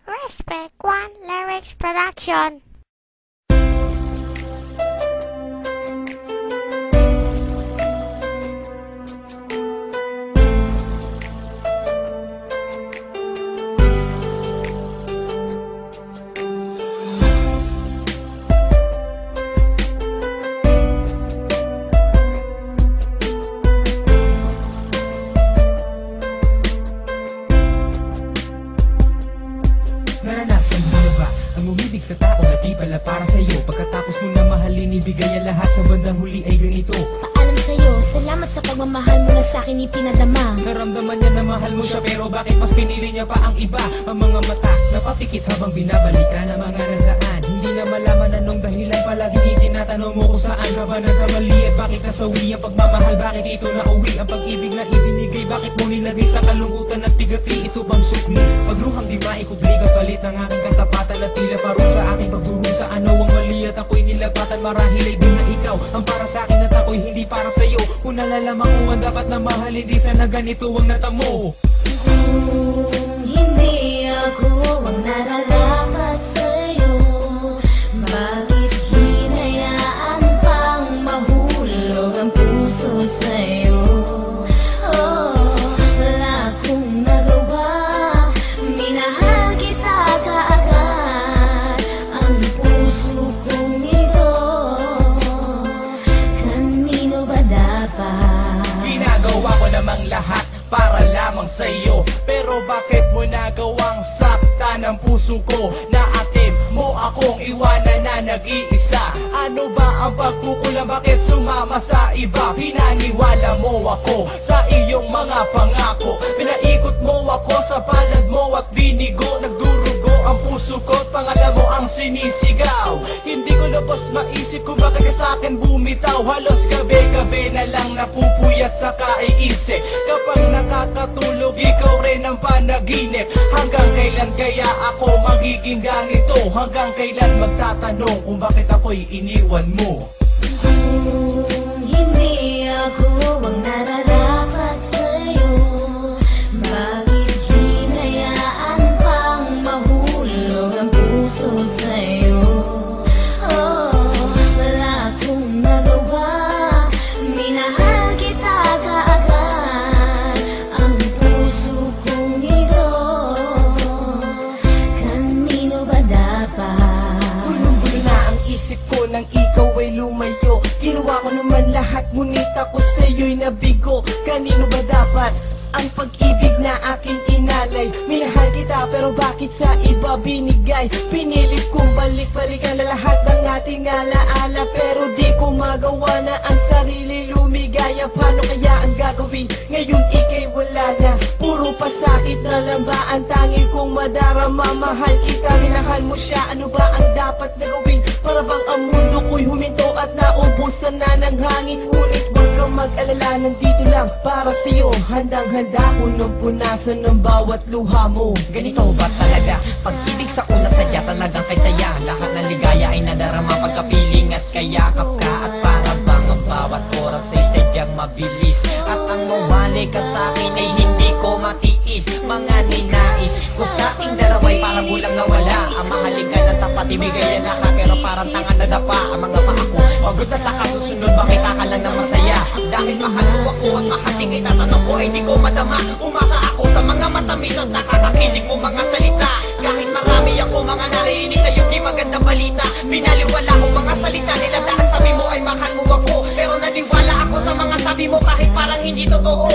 Respect One Lyrics Production. Naranasan mo na ba ang umibig sa tao na di pala para sa'yo? Pagkatapos mo na mahalin, ibigay ang lahat, sa bandang huli ay ganito. Paalam sa'yo, salamat sa pagmamahal mo na sa'kin ipinadama. Naramdaman niya na mahal mo siya, pero bakit mas pinili niya pa ang iba? Ang mga mata napapikit habang binabalikan ang mga nakaraan. Hindi na malaman anong dahilan, palaging itinatanong mo kung saan ka ba nagkamali at bakit nasawi ang pagmamahal, bakit ito nauwi ang pag-ibig na ibinigay, bakit mo nilagay sa kalungkutan at tigati, ito bang sukli? Pagluhang di maikubli kapalit ng aking katapatan at tila parang sa aking pagdurusa, ano ang mali at ako'y nilapatan, marahil ay di na ikaw ang para sa akin at ako'y hindi para sa'yo. Kung nalalaman ko ang dapat na mahal, hindi sana ganito ang natamo. Kung hindi ako ang nararapat sa'yo, bakit hinayaan pang mahulog ang puso sa'yo? Oh, wala akong nagawa, minahal kita kaagad. Ang puso kong ito, kanino ba dapat? Ginagawa ko namang lahat para lamang sa'yo, pero bakit mo nagawang sakta ng puso ko? Naatim mo akong iwanan na nag-iisa. Ano ba ang pagkukulang, bakit sumama sa iba? Pinaniwala mo ako sa iyong mga pangako, pinaikot mo ako sa palad mo at binigo. Nagdurugo ang puso ko at pangalan mo ang sinisigaw. Hindi ko labas maisip kung bakit ka sa'kin bumitaw. Halos gabi-gabi na lang napupuyat sa kaiisip. Kapag nakakatulog, ikaw rin ang panaginip. Hanggang kailan kaya ako magiging ganito? Hanggang kailan magtatanong kung bakit ako'y iniwan mo? Kung hindi ako ang nararapat sa'yo, bakit hinayaan pang mahulog ang puso sa'yo? Oh, wala akong nagawa, minahal kita kaagad. Ang puso kong ito, kanino ba dapat? Gulo-gulo na ang isip ko nang ikaw ay lumayo. Ginawa ko naman lahat, ngunit ako sa'yo'y nabigo. Kanino ba dapat ang pag-ibig na aking inalay? Minahal kita pero bakit sa iba binigay? Pinilit kong balik-balikan na lahat ng ating alaala, pero di ko magawa na ang sarili lumigaya. Paano kaya ang gagawin? Ngayon ika'y wala na, puro pasakit na lang ba ang tanging kong madarama? Mahal kita, minahal mo siya, ano ba ang dapat na gawin? Para bang ang mundo ko'y huminto at naubusan na ng hangin. Ngunit huwag kang mag-alala, nandito lang para sa'yo. Handang-handa ko nung punasan ng bawat luha mo. Ganito ba talaga? Pag-ibig sa una sadya, talagang kay saya. Lahat ng ligaya ay nadarama pagkapiling at kayakap ka. At para bang ang bawat oras ay sadyang mabilis. At ang mawali ka sa akin ay hindi ko matiis. Mga ninais ko sa ating dalawa'y parang bulang nawala. Ang mahalin ka ng tapat, ibigay ang lahat, pero parang tanga na dapa. Ang mga paa ko, pagod na sa kasusunod, bakit ka lang na masaya? Dahil mahal mo ako at mahating ay tatanong ko ay di ko madama. Umasa ako sa mga matamis at nakakakinig mo mga salita. Kahit marami ako mga narinig sa'yo di maganda balita. Binaliwala ko mga salita nila dahil sabi mo ay mahal mo ako, pero naniwala ako sa mga sabi mo kahit parang hindi totoo.